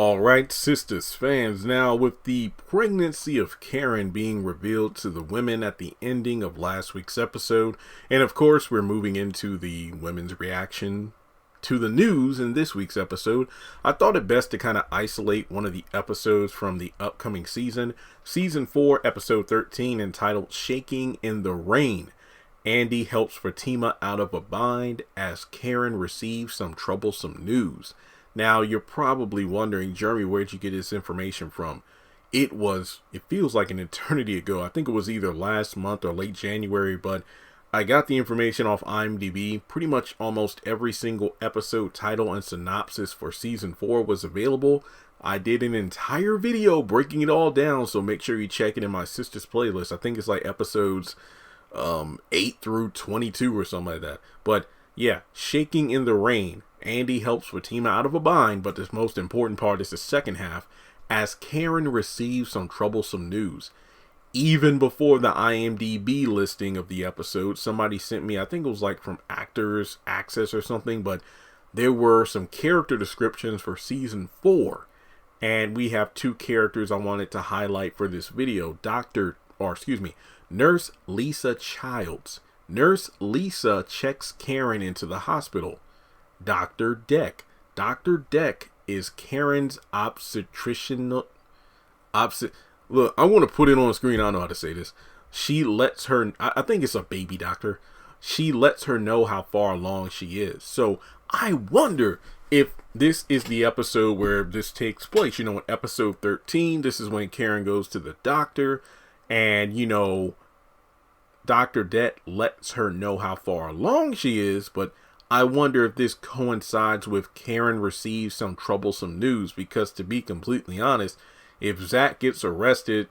All right, Sistas fans, now with the pregnancy of Karen being revealed to the women at the ending of last week's episode, and of course we're moving into the women's reaction to the news in this week's episode, I thought it best to kind of isolate one of the episodes from the upcoming season, Season 4, Episode 13, entitled Shaking in the Rain. Andy helps Fatima out of a bind as Karen receives some troublesome news. Now, you're probably wondering, Jeremy, where'd you get this information from? It feels like an eternity ago. I think it was either last month or late January, but I got the information off IMDb. Pretty much almost every single episode title and synopsis for Season 4 was available. I did an entire video breaking it all down, so make sure you check it in my Sistas playlist. I think it's like episodes 8 through 22 or something like that. But yeah, Shaking in the Rain. Andy helps Fatima out of a bind, but the most important part is the second half, as Karen receives some troublesome news. Even before the IMDb listing of the episode, somebody sent me, I think it was like from Actors Access or something, but there were some character descriptions for Season 4. And we have two characters I wanted to highlight for this video. Nurse Lisa Childs. Nurse Lisa checks Karen into the hospital. Dr. Deck. Dr. Deck is Karen's obstetrician. Look, I want to put it on screen. I don't know how to say this. She lets her, I think it's a baby doctor. She lets her know how far along she is. So I wonder if this is the episode where this takes place. You know, in episode 13, this is when Karen goes to the doctor and, you know, Dr. Deck lets her know how far along she is, but I wonder if this coincides with Karen receives some troublesome news, because to be completely honest, if Zach gets arrested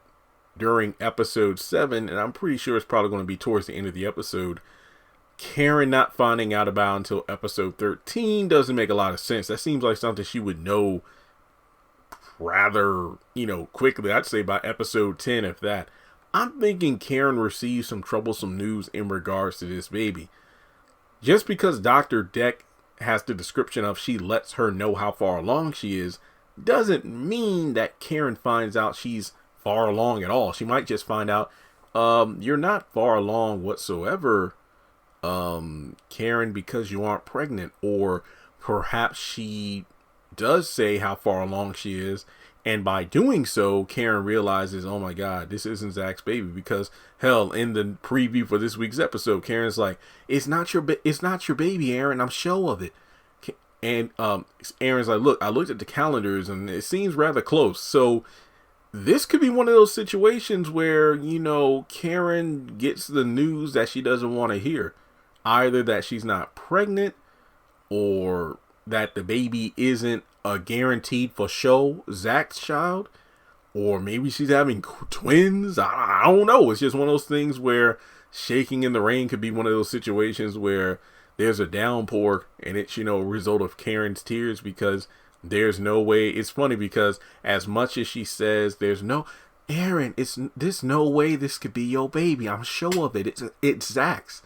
during episode 7, and I'm pretty sure it's probably going to be towards the end of the episode, Karen not finding out about until episode 13 doesn't make a lot of sense. That seems like something she would know rather, quickly. I'd say by episode 10, if that. I'm thinking Karen receives some troublesome news in regards to this baby. Just because Dr. Deck has the description of she lets her know how far along she is, doesn't mean that Karen finds out she's far along at all. She might just find out, you're not far along whatsoever, Karen, because you aren't pregnant. Or perhaps she does say how far along she is, and by doing so, Karen realizes, oh my God, this isn't Zach's baby. Because hell, in the preview for this week's episode, Karen's like, it's not your baby, Aaron. I'm sure of it. And Aaron's like, look, I looked at the calendars and it seems rather close. So this could be one of those situations where, Karen gets the news that she doesn't want to hear. Either that she's not pregnant, or that the baby isn't a guaranteed for show Zach's child, or maybe she's having twins. I don't know. It's just one of those things where Shaking in the Rain could be one of those situations where there's a downpour and it's, a result of Karen's tears, because there's no way. It's funny because as much as she says there's no, Aaron, there's no way this could be your baby. I'm sure of it. It's Zach's.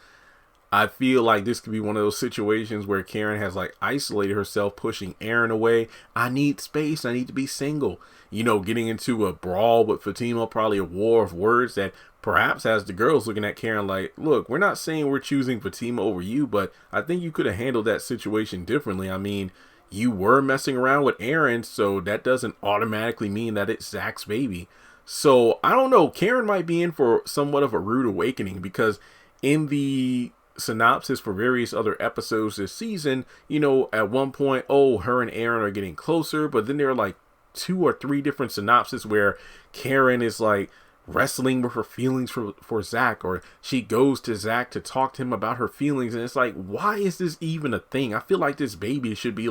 I feel like this could be one of those situations where Karen has isolated herself, pushing Aaron away. I need space. I need to be single. Getting into a brawl with Fatima, probably a war of words that perhaps has the girls looking at Karen like, look, we're not saying we're choosing Fatima over you, but I think you could have handled that situation differently. I mean, you were messing around with Aaron, so that doesn't automatically mean that it's Zach's baby. So I don't know. Karen might be in for somewhat of a rude awakening, because in the synopsis for various other episodes this season, at one point, her and Aaron are getting closer, but then there are 2 or 3 different synopses where Karen is wrestling with her feelings for Zach, or she goes to Zach to talk to him about her feelings, and it's why is this even a thing? I feel like this baby should be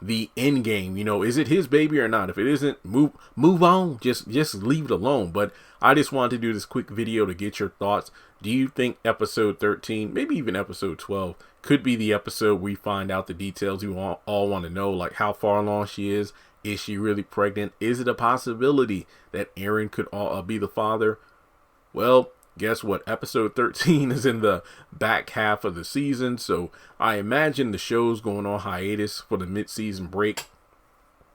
the end game. Is it his baby or not? If it isn't, move on, just leave it alone. But I just wanted to do this quick video to get your thoughts. Do you think episode 13, maybe even episode 12, could be the episode we find out the details you all want to know, like how far along she is? Is she really pregnant? Is it a possibility that Aaron could be the father? Well, guess what? Episode 13 is in the back half of the season, so I imagine the show's going on hiatus for the mid-season break.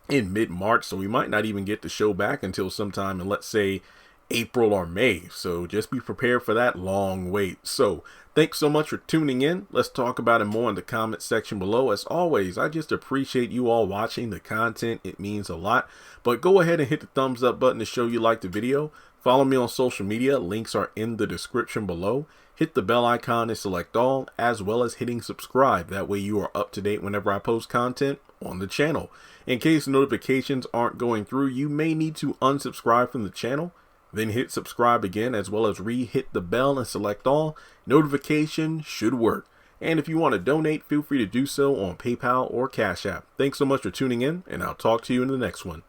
in mid-March, so we might not even get the show back until sometime in, let's say, April or May. So just be prepared for that long wait. So thanks so much for tuning in. Let's talk about it more in the comment section below. As always, I just appreciate you all watching the content. It means a lot. But go ahead and hit the thumbs up button to show you like the video. Follow me on social media. Links are in the description below. Hit the bell icon and select all, as well as hitting subscribe. That way you are up to date whenever I post content on the channel. In case notifications aren't going through, you may need to unsubscribe from the channel. Then hit subscribe again, as well as re-hit the bell and select all. Notification should work. And if you want to donate, feel free to do so on PayPal or Cash App. Thanks so much for tuning in, and I'll talk to you in the next one.